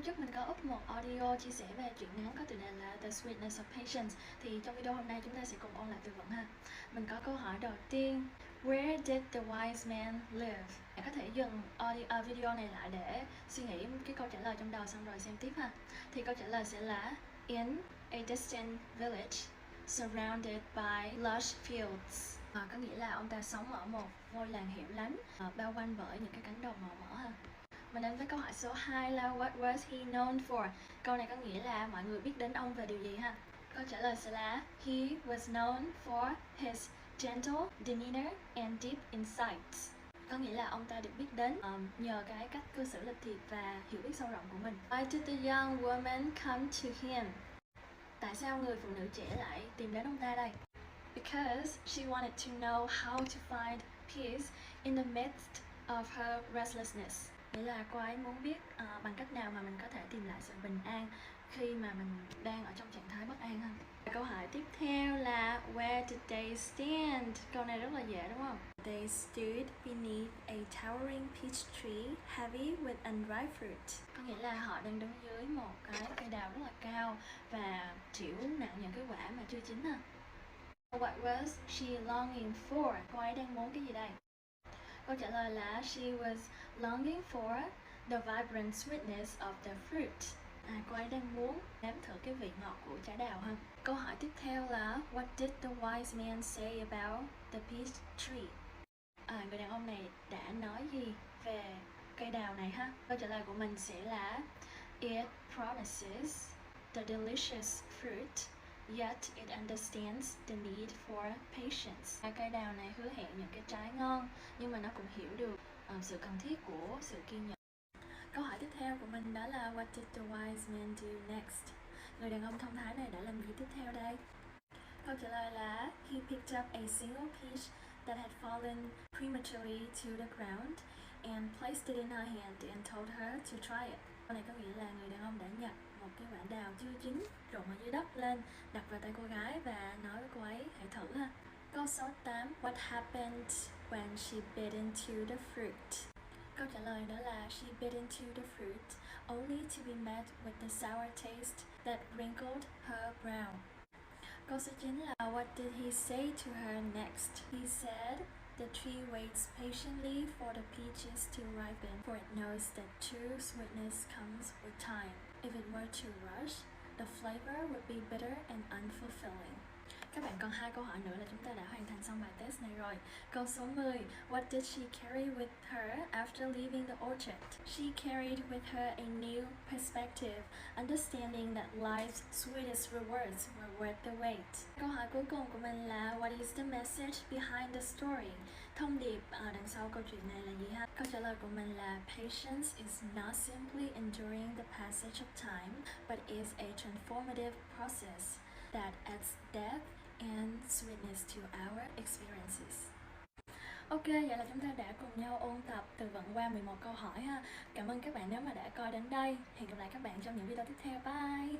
Hôm trước mình có up một audio chia sẻ về truyện ngắn có tựa đề là The Sweetness of Patience. Thì trong video hôm nay chúng ta sẽ cùng ôn lại từ vựng ha. Mình có câu hỏi đầu tiên: Where did the wise man live? Bạn có thể dừng video này lại để suy nghĩ cái câu trả lời trong đầu xong rồi xem tiếp ha. Thì câu trả lời sẽ là In a distant village surrounded by lush fields. Có nghĩa là ông ta sống ở một ngôi làng hẻo lánh bao quanh bởi những cái cánh đồng màu mỡ ha. Mình đến với câu hỏi số 2 là What was he known for? Câu này có nghĩa là mọi người biết đến ông về điều gì ha? Câu trả lời sẽ là He was known for his gentle demeanor and deep insights. Có nghĩa là ông ta được biết đến nhờ cái cách cư xử lịch thiệp và hiểu biết sâu rộng của mình. Why did the young woman come to him? Tại sao người phụ nữ trẻ lại tìm đến ông ta đây? Because she wanted to know how to find peace in the midst of her restlessness. Nghĩa là cô ấy muốn biết bằng cách nào mà mình có thể tìm lại sự bình an khi mà mình đang ở trong trạng thái bất an ha. Câu hỏi tiếp theo là Where did they stand? Câu này rất là dễ đúng không? They stood beneath a towering peach tree heavy with unripe fruit. Có nghĩa là họ đang đứng dưới một cái cây đào rất là cao và chịu nặng những cái quả mà chưa chín ha. What was she longing for? Cô ấy đang muốn cái gì đây? Câu trả lời là She was longing for the vibrant sweetness of the fruit. Cô ấy đang muốn nếm thử cái vị ngọt của trái đào ha. Câu hỏi tiếp theo là What did the wise man say about the peach tree? Người đàn ông này đã nói gì về cây đào này ha? Câu trả lời của mình sẽ là It promises the delicious fruit, yet it understands the need for patience. Cây đào này hứa hẹn những cái trái ngon, nhưng mà nó cũng hiểu được sự cần thiết của sự kiên nhẫn. Câu hỏi tiếp theo của mình đó là What did the wise man do next? Người đàn ông thông thái này đã làm gì tiếp theo đây? Câu trả lời là He picked up a single peach that had fallen prematurely to the ground and placed it in her hand and told her to try it. Câu này có nghĩa là người đàn ông đã nhặt một cái quả đào chưa chín trộn ở dưới đất lên, đặt vào tay cô gái và nói với cô ấy hãy thử ha. Câu số 8 What happened when she bit into the fruit? Câu trả lời đó là She bit into the fruit only to be met with the sour taste that wrinkled her brow. Câu số 9 là What did he say to her next? He said The tree waits patiently for the peaches to ripen, for it knows that true sweetness comes with time. If it were to rush, the flavor would be bitter and unfulfilling. Các bạn còn 2 câu hỏi nữa là chúng ta đã hoàn thành xong bài test này rồi. Câu số 10 What did she carry with her after leaving the orchard? She carried with her a new perspective, understanding that life's sweetest rewards were worth the wait. Câu hỏi cuối cùng của mình là What is the message behind the story? Thông điệp đằng sau câu chuyện này là gì ha? Câu trả lời của mình là Patience is not simply enduring the passage of time, but is a transformative process that adds depth and sweetness to our experiences. Ok, vậy là chúng ta đã cùng nhau ôn tập từ vựng qua 11 câu hỏi ha. Cảm ơn các bạn nếu mà đã coi đến đây. Hẹn gặp lại các bạn trong những video tiếp theo. Bye!